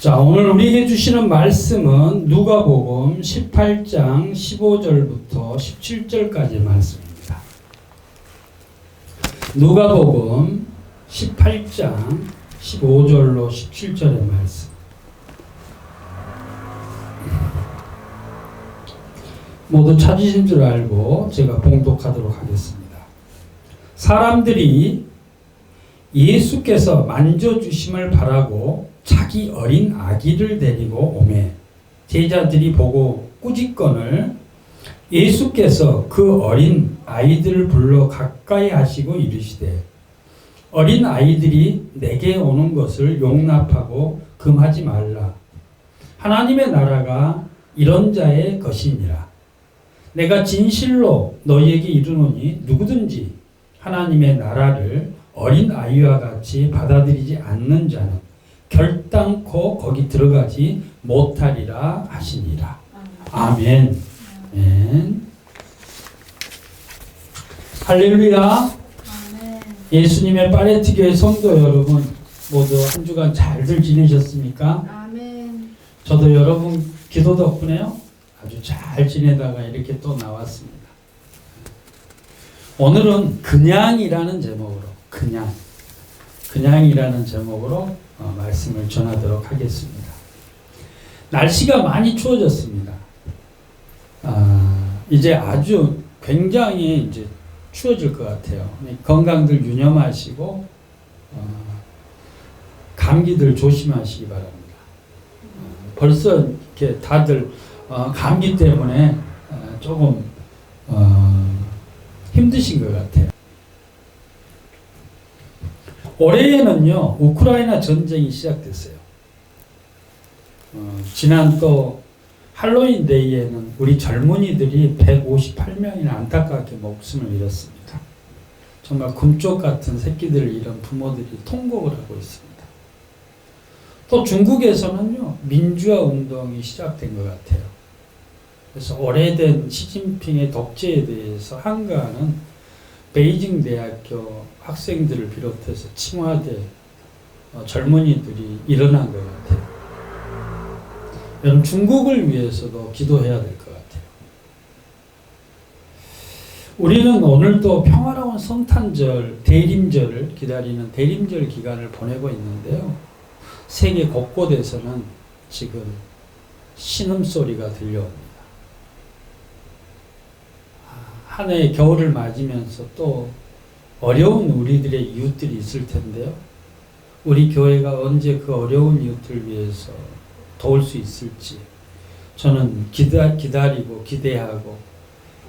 자, 오늘 우리에게 주시는 말씀은 누가복음 18장 15절부터 17절까지의 말씀입니다. 누가복음 18장 15절로 17절의 말씀. 모두 찾으신 줄 알고 제가 봉독하도록 하겠습니다. 사람들이 예수께서 만져주심을 바라고 자기 어린 아기를 데리고 오매 제자들이 보고 꾸짖거늘 예수께서 그 어린 아이들을 불러 가까이 하시고 이르시되 어린 아이들이 내게 오는 것을 용납하고 금하지 말라. 하나님의 나라가 이런 자의 것이니라. 내가 진실로 너희에게 이르노니 누구든지 하나님의 나라를 어린 아이와 같이 받아들이지 않는 자는 결단코 거기 들어가지 못하리라 하시니라. 아멘. 아멘. 할렐루야. 아멘. 예수님의 파레트 교회 성도 여러분 모두 한 주간 잘들 지내셨습니까? 아멘. 저도 여러분 기도 덕분에요 아주 잘 지내다가 이렇게 또 나왔습니다. 오늘은 그냥이라는 제목으로 그냥이라는 제목으로 말씀을 전하도록 하겠습니다. 날씨가 많이 추워졌습니다. 이제 아주 굉장히 이제 추워질 것 같아요. 건강들 유념하시고 감기들 조심하시기 바랍니다. 벌써 이렇게 다들 감기 때문에 조금 힘드신 것 같아요. 올해에는요 우크라이나 전쟁이 시작됐어요. 지난 또 할로윈 데이에는 우리 젊은이들이 158명이나 안타깝게 목숨을 잃었습니다. 정말 금쪽 같은 새끼들을 잃은 부모들이 통곡을 하고 있습니다. 또 중국에서는요 민주화 운동이 시작된 것 같아요. 그래서 오래된 시진핑의 독재에 대해서 한가하는 베이징 대학교 학생들을 비롯해서 칭화대 젊은이들이 일어난 것 같아요. 여러분 중국을 위해서도 기도해야 될 것 같아요. 우리는 오늘도 평화로운 성탄절, 대림절을 기다리는 대림절 기간을 보내고 있는데요. 세계 곳곳에서는 지금 신음소리가 들려옵니다. 한 해의 겨울을 맞으면서 또 어려운 우리들의 이웃들이 있을 텐데요. 우리 교회가 언제 그 어려운 이웃들을 위해서 도울 수 있을지 저는 기다리고 기대하고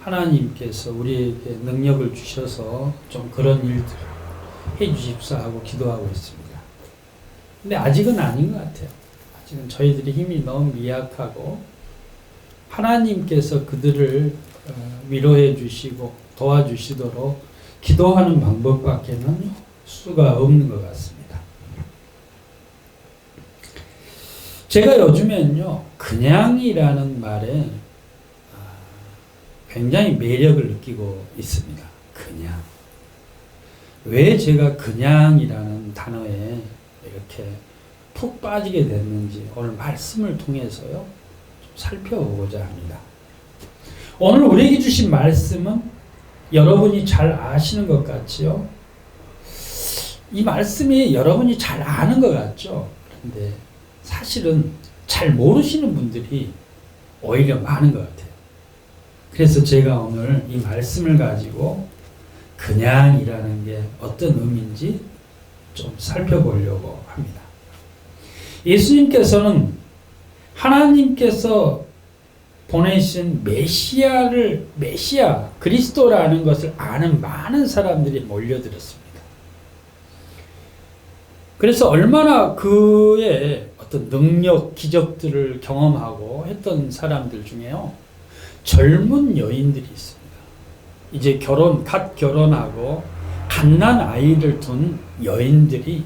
하나님께서 우리에게 능력을 주셔서 좀 그런 일들 해주십사 하고 기도하고 있습니다. 근데 아직은 아닌 것 같아요. 아직은 저희들이 힘이 너무 미약하고 하나님께서 그들을 위로해 주시고 도와주시도록 기도하는 방법밖에는 수가 없는 것 같습니다. 제가 요즘엔요 그냥이라는 말에 굉장히 매력을 느끼고 있습니다. 그냥. 왜 제가 그냥이라는 단어에 이렇게 푹 빠지게 됐는지 오늘 말씀을 통해서요 좀 살펴보고자 합니다. 오늘 우리에게 주신 말씀은 여러분이 잘 아시는 것 같지요? 이 말씀이 여러분이 잘 아는 것 같죠? 그런데 사실은 잘 모르시는 분들이 오히려 많은 것 같아요. 그래서 제가 오늘 이 말씀을 가지고 그냥이라는 게 어떤 의미인지 좀 살펴보려고 합니다. 예수님께서는 하나님께서 보내신 메시아, 그리스도라는 것을 아는 많은 사람들이 몰려들었습니다. 그래서 얼마나 그의 어떤 능력, 기적들을 경험하고 했던 사람들 중에요. 젊은 여인들이 있습니다. 이제 갓 결혼하고 갓난 아이를 둔 여인들이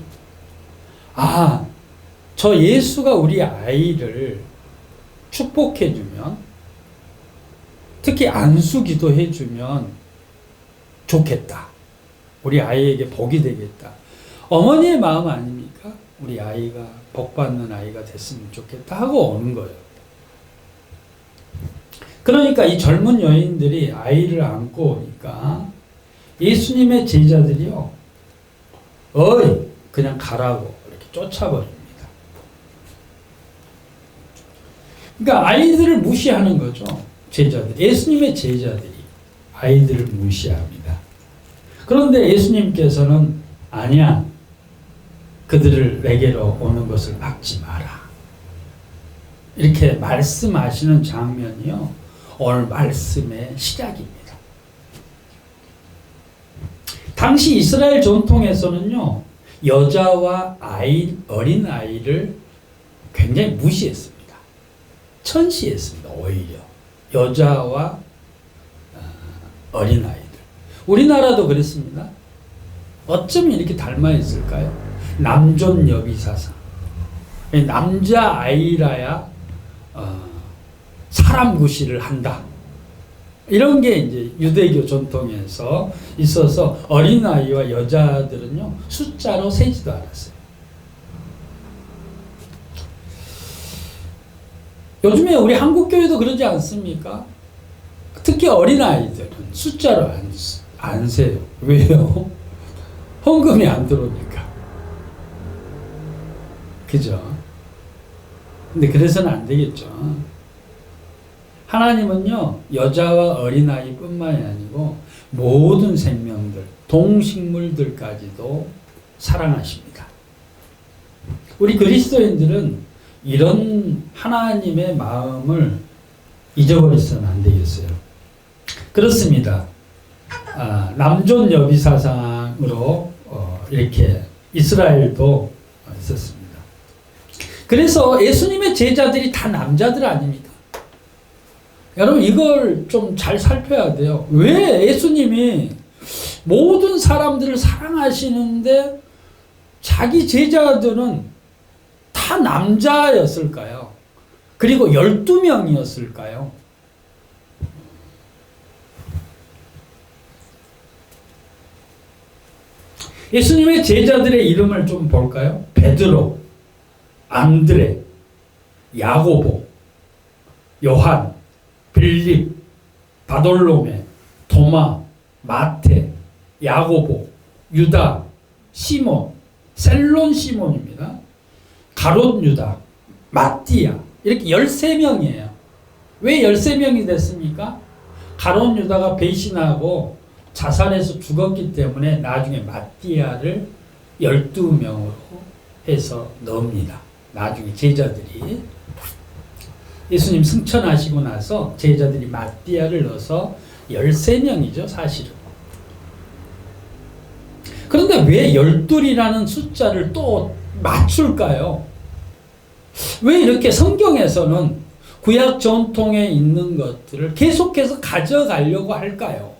저 예수가 우리 아이를 축복해주면 특히 안수기도 해주면 좋겠다. 우리 아이에게 복이 되겠다. 어머니의 마음 아닙니까? 우리 아이가 복받는 아이가 됐으면 좋겠다 하고 오는 거예요. 그러니까 이 젊은 여인들이 아이를 안고 오니까 예수님의 제자들이요, 어이 그냥 가라고 이렇게 쫓아버립니다. 그러니까 아이들을 무시하는 거죠. 제자들, 예수님의 제자들이 아이들을 무시합니다. 그런데 예수님께서는 아니야, 그들을 내게로 오는 것을 막지 마라, 이렇게 말씀하시는 장면이요, 오늘 말씀의 시작입니다. 당시 이스라엘 전통에서는요, 여자와 어린 아이를 굉장히 무시했습니다. 천시했습니다. 오히려 여자와 어린 아이들. 우리나라도 그랬습니다. 어쩜 이렇게 닮아 있을까요? 남존여비사상. 남자 아이라야 사람 구실을 한다, 이런 게 이제 유대교 전통에서 있어서 어린아이와 여자들은요 숫자로 세지도 않았어요. 요즘에 우리 한국교회도 그러지 않습니까? 특히 어린아이들은 숫자로 안 세요. 왜요? 헌금이 안 들어오니까. 그죠? 근데 그래서는 안 되겠죠. 하나님은요, 여자와 어린아이 뿐만이 아니고 모든 생명들, 동식물들까지도 사랑하십니다. 우리 그리스도인들은 이런 하나님의 마음을 잊어버리서는 안 되겠어요. 그렇습니다. 남존 여비 사상으로 이렇게 이스라엘도 있었습니다. 그래서 예수님의 제자들이 다 남자들 아닙니까? 여러분 이걸 좀 잘 살펴야 돼요. 왜 예수님이 모든 사람들을 사랑하시는데 자기 제자들은 다 남자였을까요? 그리고 12명이었을까요? 예수님의 제자들의 이름을 좀 볼까요? 베드로, 안드레, 야고보, 요한, 빌립, 바돌로메, 도마, 마테, 야고보, 유다, 시몬, 셀론 시몬입니다. 가롯 유다, 마띠아, 이렇게 13명이에요. 왜 13명이 됐습니까? 가롯 유다가 배신하고 자살해서 죽었기 때문에 나중에 마띠아를 12명으로 해서 넣습니다. 나중에 제자들이 예수님 승천하시고 나서 제자들이 마띠아를 넣어서 13명이죠, 사실은. 그런데 왜 12이라는 숫자를 또 맞출까요? 왜 이렇게 성경에서는 구약 전통에 있는 것들을 계속해서 가져가려고 할까요?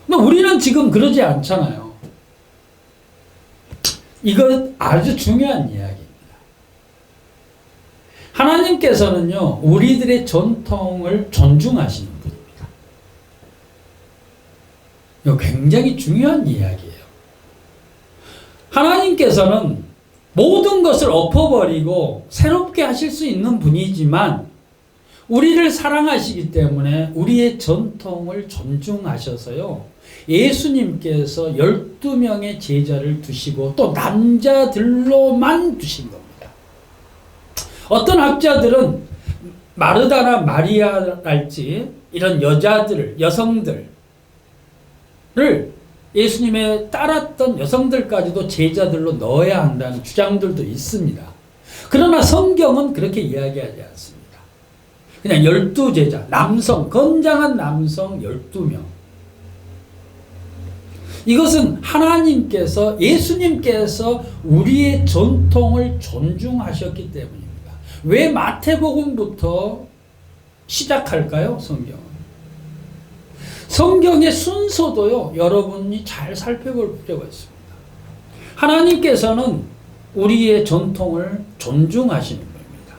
근데 우리는 지금 그러지 않잖아요. 이거 아주 중요한 이야기입니다. 하나님께서는요, 우리들의 전통을 존중하시는 분입니다. 이거 굉장히 중요한 이야기예요. 하나님께서는 모든 것을 엎어버리고 새롭게 하실 수 있는 분이지만 우리를 사랑하시기 때문에 우리의 전통을 존중하셔서요, 예수님께서 12명의 제자를 두시고 또 남자들로만 두신 겁니다. 어떤 학자들은 마르다나 마리아랄지 이런 여성들을 예수님의 따랐던 여성들까지도 제자들로 넣어야 한다는 주장들도 있습니다. 그러나 성경은 그렇게 이야기하지 않습니다. 그냥 12제자, 남성, 건장한 남성 12명. 이것은 하나님께서, 예수님께서 우리의 전통을 존중하셨기 때문입니다. 왜 마태복음부터 시작할까요? 성경의 순서도요, 여러분이 잘 살펴볼 필요가 있습니다. 하나님께서는 우리의 전통을 존중하시는 겁니다.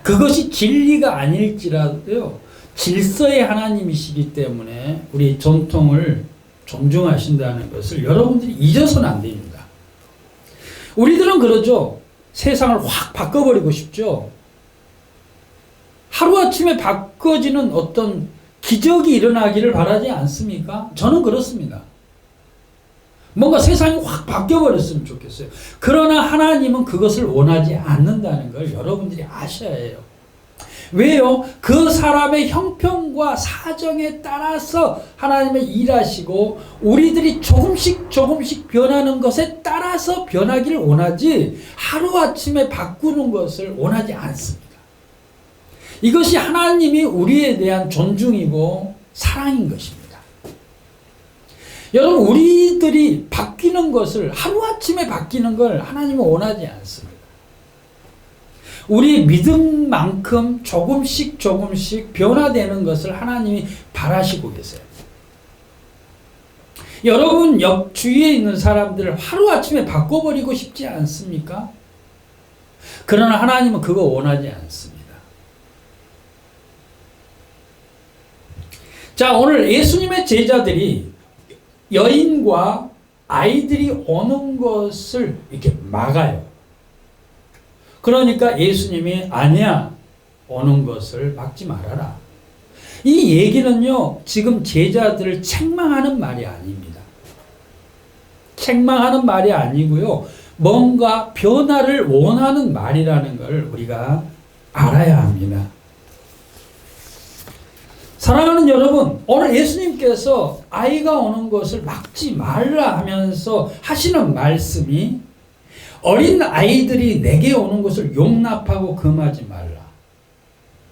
그것이 진리가 아닐지라도요, 질서의 하나님이시기 때문에 우리 전통을 존중하신다는 것을 여러분들이 잊어서는 안 됩니다. 우리들은 그러죠. 세상을 확 바꿔버리고 싶죠. 하루아침에 바꿔지는 어떤 기적이 일어나기를 바라지 않습니까? 저는 그렇습니다. 뭔가 세상이 확 바뀌어버렸으면 좋겠어요. 그러나 하나님은 그것을 원하지 않는다는 걸 여러분들이 아셔야 해요. 왜요? 그 사람의 형편과 사정에 따라서 하나님은 일하시고 우리들이 조금씩 변하는 것에 따라서 변하기를 원하지 하루아침에 바꾸는 것을 원하지 않습니다. 이것이 하나님이 우리에 대한 존중이고 사랑인 것입니다. 여러분, 우리들이 바뀌는 것을 하루아침에 바뀌는 걸 하나님은 원하지 않습니다. 우리 믿음만큼 조금씩 변화되는 것을 하나님이 바라시고 계세요. 여러분 옆 주위에 있는 사람들을 하루아침에 바꿔버리고 싶지 않습니까? 그러나 하나님은 그거 원하지 않습니다. 자, 오늘 예수님의 제자들이 여인과 아이들이 오는 것을 이렇게 막아요. 그러니까 예수님이 아니야, 오는 것을 막지 말아라. 이 얘기는요, 지금 제자들을 책망하는 말이 아닙니다. 책망하는 말이 아니고요, 뭔가 변화를 원하는 말이라는 걸 우리가 알아야 합니다. 사랑하는 여러분, 오늘 예수님께서 아이가 오는 것을 막지 말라 하면서 하시는 말씀이 어린 아이들이 내게 오는 것을 용납하고 금하지 말라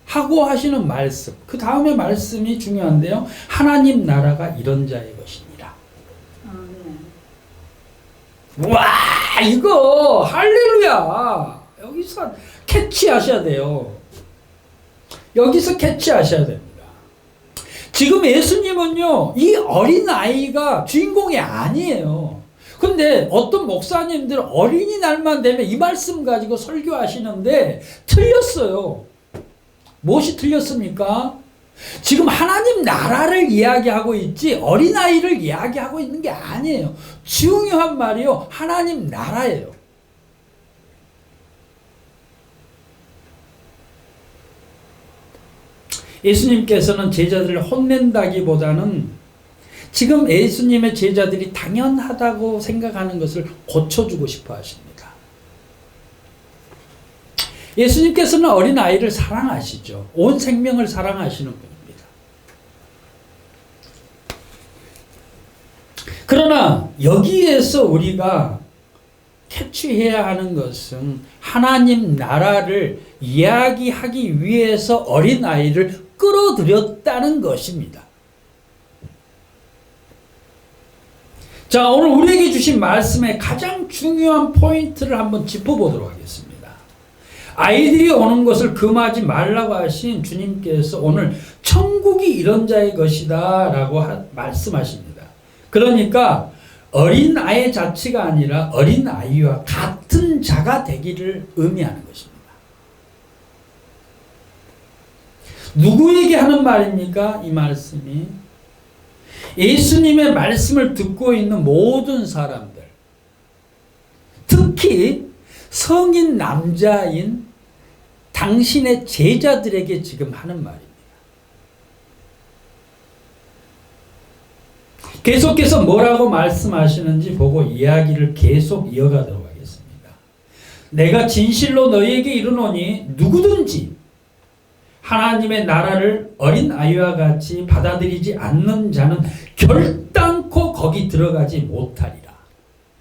하고 하시는 말씀, 그 다음에 말씀이 중요한데요. 하나님 나라가 이런 자의 것이니라. 와, 이거 할렐루야. 여기서 캐치하셔야 돼요. 여기서 캐치하셔야 됩니다. 지금 예수님은요, 이 어린 아이가 주인공이 아니에요. 근데 어떤 목사님들은 어린이날만 되면 이 말씀 가지고 설교하시는데 틀렸어요. 무엇이 틀렸습니까? 지금 하나님 나라를 이야기하고 있지 어린아이를 이야기하고 있는 게 아니에요. 중요한 말이요, 하나님 나라예요. 예수님께서는 제자들을 혼낸다기보다는 지금 예수님의 제자들이 당연하다고 생각하는 것을 고쳐주고 싶어 하십니다. 예수님께서는 어린아이를 사랑하시죠. 온 생명을 사랑하시는 분입니다. 그러나 여기에서 우리가 캐치해야 하는 것은 하나님 나라를 이야기하기 위해서 어린아이를 끌어들였다는 것입니다. 자, 오늘 우리에게 주신 말씀의 가장 중요한 포인트를 한번 짚어보도록 하겠습니다. 아이들이 오는 것을 금하지 말라고 하신 주님께서 오늘 천국이 이런 자의 것이다 라고 말씀하십니다. 그러니까 어린아이 자체가 아니라 어린아이와 같은 자가 되기를 의미하는 것입니다. 누구에게 하는 말입니까? 이 말씀이 예수님의 말씀을 듣고 있는 모든 사람들, 특히 성인 남자인 당신의 제자들에게 지금 하는 말입니다. 계속해서 뭐라고 말씀하시는지 보고 이야기를 계속 이어가도록 하겠습니다. 내가 진실로 너희에게 이르노니 누구든지 하나님의 나라를 어린아이와 같이 받아들이지 않는 자는 결단코 거기 들어가지 못하리라.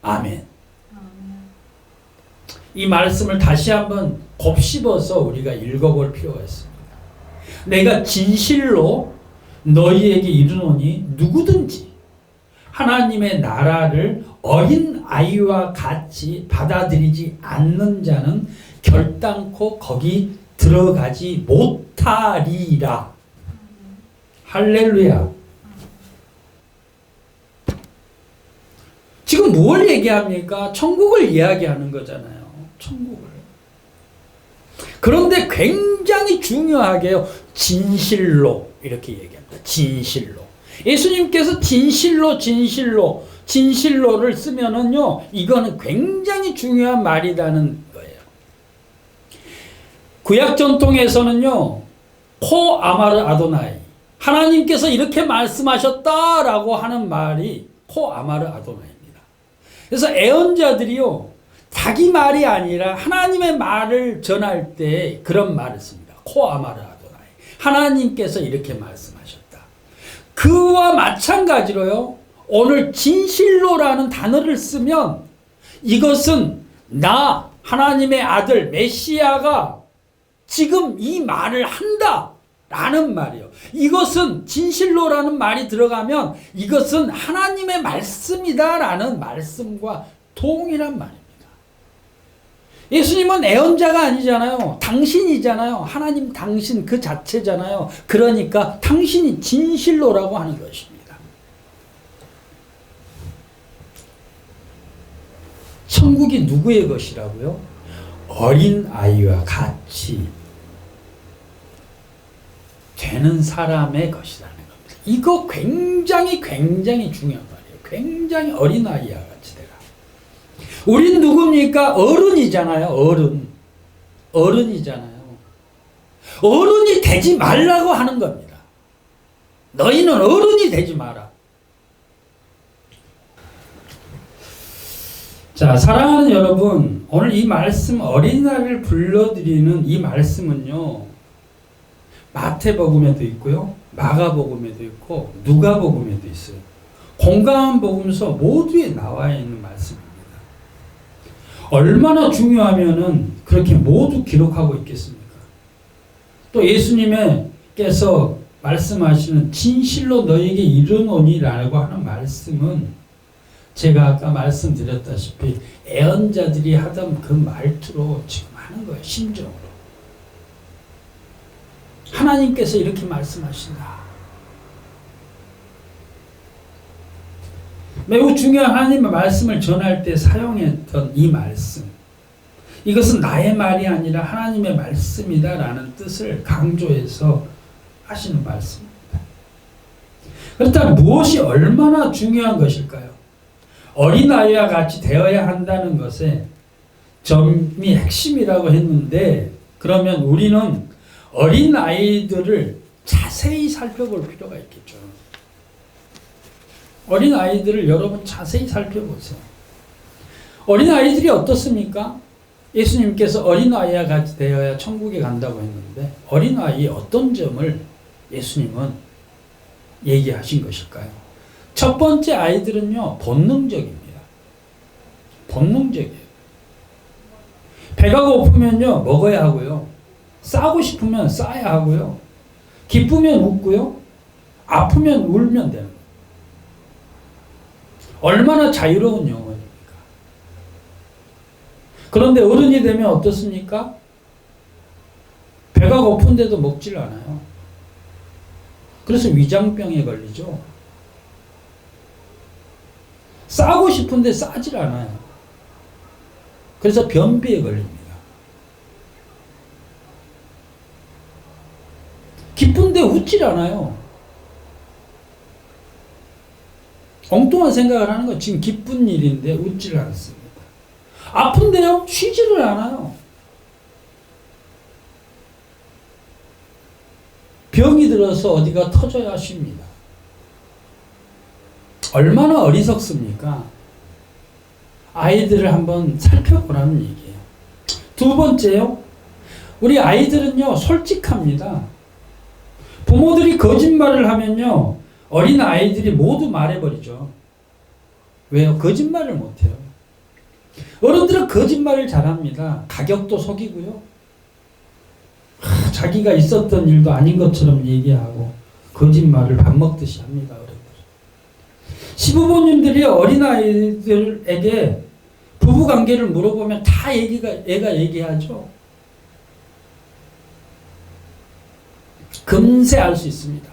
아멘. 이 말씀을 다시 한번 곱씹어서 우리가 읽어볼 필요가 있습니다. 내가 진실로 너희에게 이르노니 누구든지 하나님의 나라를 어린아이와 같이 받아들이지 않는 자는 결단코 거기 들어가지 못하리라. 할렐루야. 지금 뭘 얘기합니까? 천국을 이야기하는 거잖아요. 천국을. 그런데 굉장히 중요하게요, 진실로 이렇게 얘기합니다. 진실로. 예수님께서 진실로 진실로를 쓰면은요, 이거는 굉장히 중요한 말이라는 거예요. 구약 전통에서는요, 코 아마르 아도나이, 하나님께서 이렇게 말씀하셨다라고 하는 말이 코 아마르 아도나이입니다. 그래서 애언자들이요, 자기 말이 아니라 하나님의 말을 전할 때 그런 말을 씁니다. 코 아마르 아도나이, 하나님께서 이렇게 말씀하셨다. 그와 마찬가지로요, 오늘 진실로라는 단어를 쓰면 이것은 나 하나님의 아들 메시아가 지금 이 말을 한다 라는 말이요. 이것은 진실로라는 말이 들어가면 이것은 하나님의 말씀이다 라는 말씀과 동일한 말입니다. 예수님은 애언자가 아니잖아요. 당신이잖아요. 하나님 당신 그 자체잖아요. 그러니까 당신이 진실로라고 하는 것입니다. 천국이 누구의 것이라고요? 어린 아이와 같이 되는 사람의 것이라는 겁니다. 이거 굉장히 중요한 말이에요. 굉장히 어린 아이와 같이 되라. 우린 누굽니까? 어른이잖아요. 어른이잖아요. 어른이 되지 말라고 하는 겁니다. 너희는 어른이 되지 마라. 자, 사랑하는 여러분, 오늘 이 말씀, 어린아이를 불러드리는 이 말씀은요, 마태복음에도 있고요, 마가복음에도 있고, 누가복음에도 있어요. 공감한 복음서 모두에 나와 있는 말씀입니다. 얼마나 중요하면은 그렇게 모두 기록하고 있겠습니까? 또 예수님께서 말씀하시는 진실로 너에게 이르노니라고 하는 말씀은 제가 아까 말씀드렸다시피 애언자들이 하던 그 말투로 지금 하는 거예요. 심정으로. 하나님께서 이렇게 말씀하신다. 매우 중요한 하나님의 말씀을 전할 때 사용했던 이 말씀. 이것은 나의 말이 아니라 하나님의 말씀이다라는 뜻을 강조해서 하시는 말씀입니다. 그렇다면 무엇이 얼마나 중요한 것일까요? 어린아이와 같이 되어야 한다는 것에 점이 핵심이라고 했는데, 그러면 우리는 어린아이들을 자세히 살펴볼 필요가 있겠죠. 어린아이들을 여러분 자세히 살펴보세요. 어린아이들이 어떻습니까? 예수님께서 어린아이와 같이 되어야 천국에 간다고 했는데 어린아이의 어떤 점을 예수님은 얘기하신 것일까요? 첫 번째 아이들은요, 본능적입니다. 본능적이에요. 배가 고프면요, 먹어야 하고요. 싸고 싶으면 싸야 하고요. 기쁘면 웃고요. 아프면 울면 되는 거예요. 얼마나 자유로운 영혼입니까? 그런데 어른이 되면 어떻습니까? 배가 고픈데도 먹질 않아요. 그래서 위장병에 걸리죠. 싸고 싶은데 싸질 않아요. 그래서 변비에 걸립니다. 기쁜데 웃질 않아요. 엉뚱한 생각을 하는 거. 지금 기쁜 일인데 웃질 않습니다. 아픈데요? 쉬지를 않아요. 병이 들어서 어디가 터져야 쉽니다. 얼마나 어리석습니까? 아이들을 한번 살펴보라는 얘기예요. 두 번째요. 우리 아이들은요, 솔직합니다. 부모들이 거짓말을 하면요, 어린 아이들이 모두 말해버리죠. 왜요? 거짓말을 못해요. 어른들은 거짓말을 잘합니다. 가격도 속이고요. 자기가 있었던 일도 아닌 것처럼 얘기하고 거짓말을 밥 먹듯이 합니다. 어른들. 시부모님들이 어린아이들에게 부부관계를 물어보면 다 애가 얘기하죠. 금세 알 수 있습니다.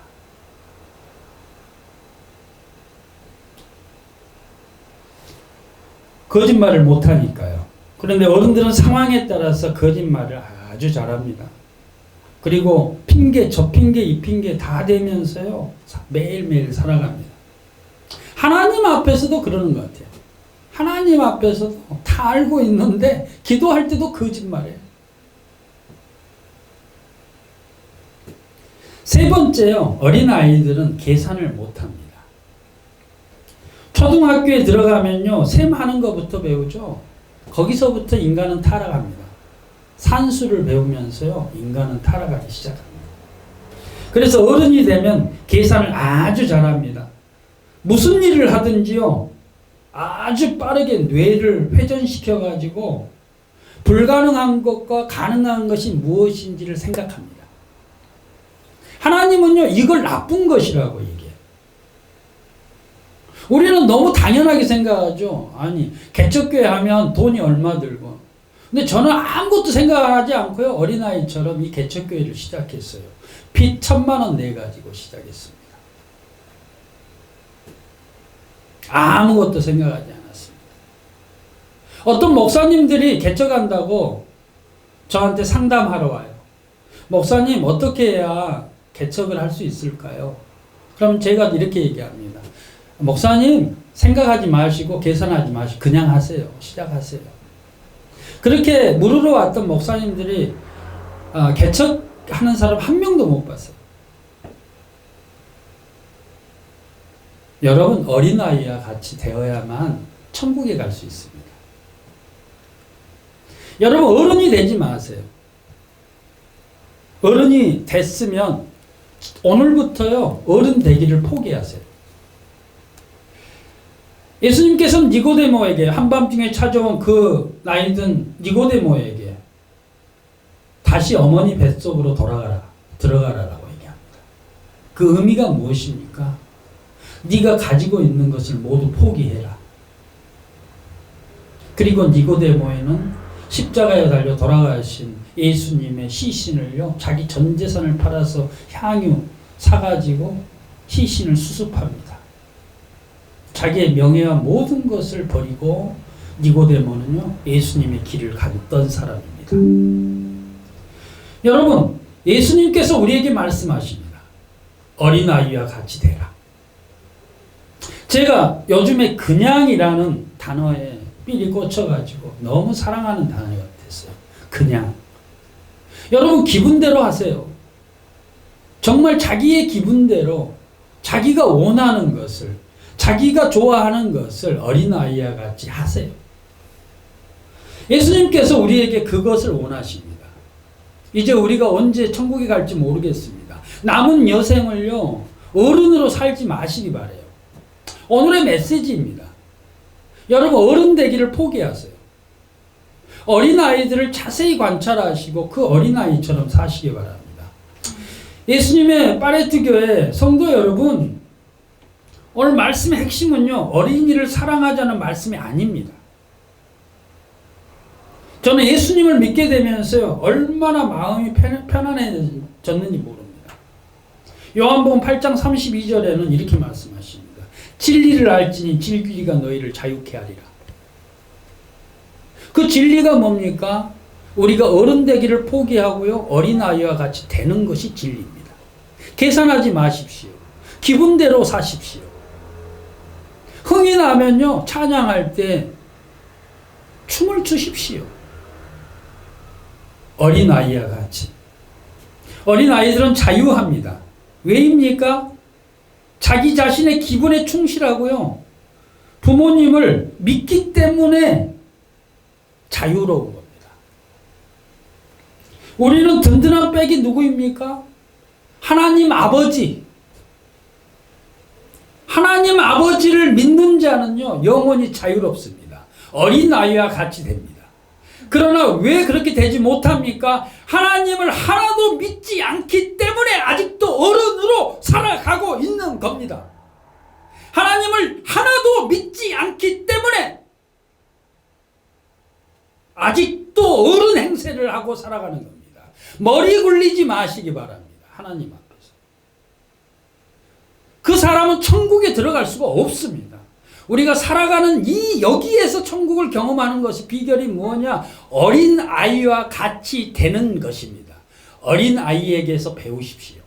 거짓말을 못하니까요. 그런데 어른들은 상황에 따라서 거짓말을 아주 잘합니다. 그리고 핑계, 저 핑계, 이 핑계 다 대면서요, 매일매일 살아갑니다. 하나님 앞에서도 그러는 것 같아요. 하나님 앞에서도 다 알고 있는데 기도할 때도 거짓말해요. 세 번째요. 어린아이들은 계산을 못합니다. 초등학교에 들어가면요. 셈 하는 것부터 배우죠. 거기서부터 인간은 타락합니다. 산수를 배우면서요. 인간은 타락하기 시작합니다. 그래서 어른이 되면 계산을 아주 잘합니다. 무슨 일을 하든지요. 아주 빠르게 뇌를 회전시켜 가지고 불가능한 것과 가능한 것이 무엇인지를 생각합니다. 하나님은요. 이걸 나쁜 것이라고 얘기해요. 우리는 너무 당연하게 생각하죠. 아니 개척교회 하면 돈이 얼마 들고. 근데 저는 아무것도 생각하지 않고요. 어린아이처럼 이 개척교회를 시작했어요. 빚 1,000만 원 내가지고 시작했습니다. 아무것도 생각하지 않았습니다. 어떤 목사님들이 개척한다고 저한테 상담하러 와요. 목사님 어떻게 해야 개척을 할 수 있을까요? 그럼 제가 이렇게 얘기합니다. 목사님 생각하지 마시고 계산하지 마시고 그냥 하세요. 시작하세요. 그렇게 물으러 왔던 목사님들이 개척하는 사람 한 명도 못 봤어요. 여러분 어린아이와 같이 되어야만 천국에 갈 수 있습니다. 여러분 어른이 되지 마세요. 어른이 됐으면 오늘부터요 어른 되기를 포기하세요. 예수님께서는 니고데모에게 한밤중에 찾아온 그 나이든 니고데모에게 다시 어머니 뱃속으로 들어가라라고 얘기합니다. 그 의미가 무엇입니까? 네가 가지고 있는 것을 모두 포기해라. 그리고 니고데모에는 십자가에 달려 돌아가신 예수님의 시신을요 자기 전 재산을 팔아서 향유 사가지고 시신을 수습합니다. 자기의 명예와 모든 것을 버리고 니고데모는요 예수님의 길을 걷던 사람입니다. 여러분 예수님께서 우리에게 말씀하십니다. 어린아이와 같이 되라. 제가 요즘에 그냥이라는 단어에 삘이 꽂혀가지고 너무 사랑하는 단어가 됐어요. 그냥. 여러분 기분대로 하세요. 정말 자기의 기분대로 자기가 원하는 것을 자기가 좋아하는 것을 어린아이와 같이 하세요. 예수님께서 우리에게 그것을 원하십니다. 이제 우리가 언제 천국에 갈지 모르겠습니다. 남은 여생을요 어른으로 살지 마시기 바래요. 오늘의 메시지입니다. 여러분 어른 되기를 포기하세요. 어린아이들을 자세히 관찰하시고 그 어린아이처럼 사시기 바랍니다. 예수님의 파레트 교회 성도 여러분, 오늘 말씀의 핵심은요 어린이를 사랑하자는 말씀이 아닙니다. 저는 예수님을 믿게 되면서요 얼마나 마음이 편안해졌는지 모릅니다. 요한복음 8장 32절에는 이렇게 말씀하십니다. 진리를 알지니 진리가 너희를 자유케 하리라. 그 진리가 뭡니까? 우리가 어른 되기를 포기하고요 어린아이와 같이 되는 것이 진리입니다. 계산하지 마십시오. 기분대로 사십시오. 흥이 나면요 찬양할 때 춤을 추십시오. 어린아이와 같이. 어린아이들은 자유합니다. 왜입니까? 자기 자신의 기분에 충실하고요 부모님을 믿기 때문에 자유로운 겁니다. 우리는 든든한 백이 누구입니까? 하나님 아버지. 하나님 아버지를 믿는 자는요 영원히 자유롭습니다. 어린아이와 같이 됩니다. 그러나 왜 그렇게 되지 못합니까? 하나님을 하나도 믿지 않기 때문에 아직도 어른으로 살아가고 있는 겁니다. 하나님을 하나도 믿지 않기 때문에 아직도 어른 행세를 하고 살아가는 겁니다. 머리 굴리지 마시기 바랍니다. 하나님 앞에서. 그 사람은 천국에 들어갈 수가 없습니다. 우리가 살아가는 이 여기에서 천국을 경험하는 것이 비결이 뭐냐? 어린아이와 같이 되는 것입니다. 어린아이에게서 배우십시오.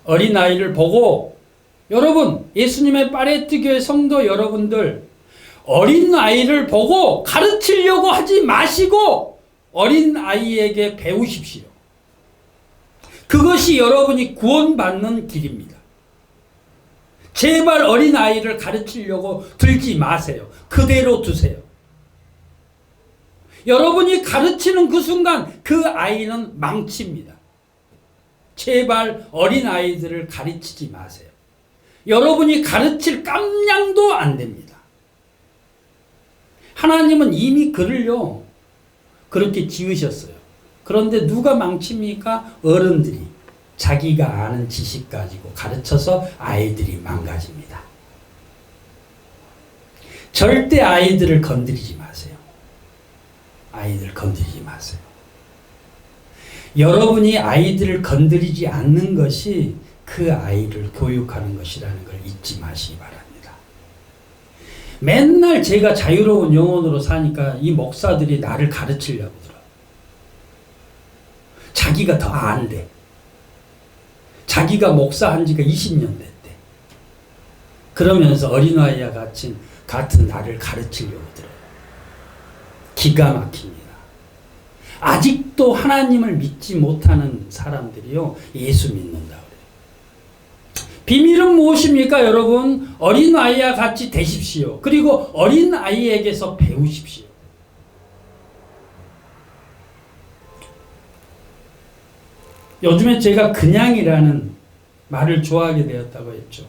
어린아이를 보고 여러분, 예수님의 파레트 교회 성도 여러분들, 어린 아이를 보고 가르치려고 하지 마시고 어린 아이에게 배우십시오. 그것이 여러분이 구원받는 길입니다. 제발 어린 아이를 가르치려고 들지 마세요. 그대로 두세요. 여러분이 가르치는 그 순간 그 아이는 망칩니다. 제발 어린 아이들을 가르치지 마세요. 여러분이 가르칠 깜냥도 안 됩니다. 하나님은 이미 그를요 그렇게 지으셨어요. 그런데 누가 망칩니까? 어른들이 자기가 아는 지식 가지고 가르쳐서 아이들이 망가집니다. 절대 아이들을 건드리지 마세요. 아이들 건드리지 마세요. 여러분이 아이들을 건드리지 않는 것이 그 아이를 교육하는 것이라는 걸 잊지 마시기 바랍니다. 맨날 제가 자유로운 영혼으로 사니까 이 목사들이 나를 가르치려고 들어. 자기가 더 안돼. 자기가 목사한 지가 20년 됐대. 그러면서 어린아이와 같은 나를 가르치려고 들어요. 기가 막힙니다. 아직도 하나님을 믿지 못하는 사람들이요 예수 믿는다 그래요. 비밀은 무엇입니까 여러분? 어린아이와 같이 되십시오. 그리고 어린아이에게서 배우십시오. 요즘에 제가 그냥이라는 말을 좋아하게 되었다고 했죠.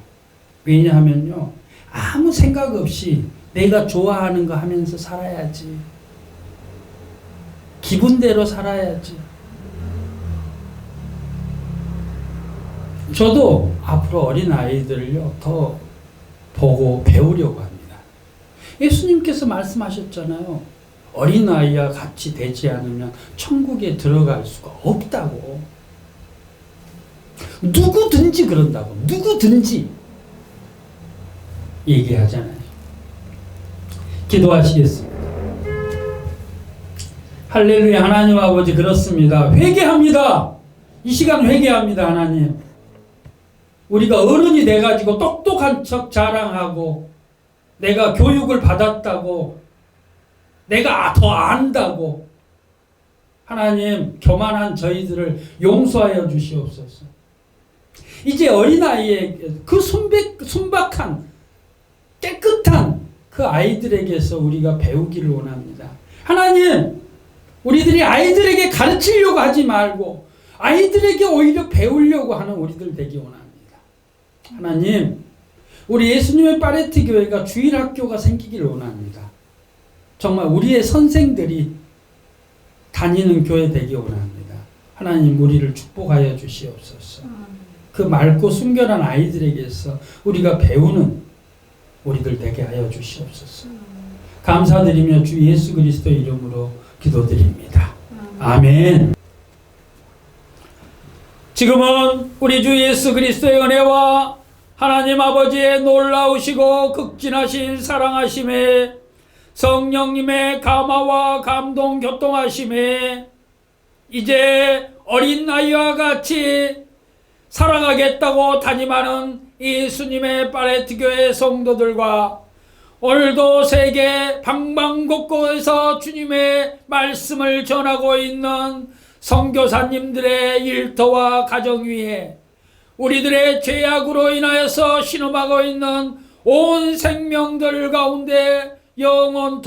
왜냐하면요 아무 생각 없이 내가 좋아하는 거 하면서 살아야지. 기분대로 살아야지. 저도 앞으로 어린 아이들을요 더 보고 배우려고 합니다. 예수님께서 말씀하셨잖아요. 어린 아이와 같이 되지 않으면 천국에 들어갈 수가 없다고. 누구든지 그런다고. 누구든지 얘기하잖아요. 기도하시겠습니다. 할렐루야. 하나님 아버지 그렇습니다. 회개합니다. 이 시간 회개합니다. 하나님. 우리가 어른이 돼가지고 똑똑한 척 자랑하고 내가 교육을 받았다고 내가 더 안다고 하나님 교만한 저희들을 용서하여 주시옵소서. 이제 어린아이의 그 순박한 깨끗한 그 아이들에게서 우리가 배우기를 원합니다. 하나님 우리들이 아이들에게 가르치려고 하지 말고 아이들에게 오히려 배우려고 하는 우리들 되기 원합니다. 하나님 우리 예수님의 파레트 교회가 주일학교가 생기기를 원합니다. 정말 우리의 선생들이 다니는 교회 되기 원합니다. 하나님 우리를 축복하여 주시옵소서. 그 맑고 순결한 아이들에게서 우리가 배우는 우리들 되게 하여 주시옵소서. 감사드리며 주 예수 그리스도 이름으로 기도드립니다. 아멘. 지금은 우리 주 예수 그리스도의 은혜와 하나님 아버지의 놀라우시고 극진하신 사랑하심에 성령님의 감화와 감동 교통하심에 이제 어린 아이와 같이 살아가겠다고 다짐하는 예수님의 파레트 교회 성도들과 오늘도 세계 방방곡곡에서 주님의 말씀을 전하고 있는 선교사님들의 일터와 가정 위에 우리들의 죄악으로 인하여서 신음하고 있는 온 생명들 가운데 영원토록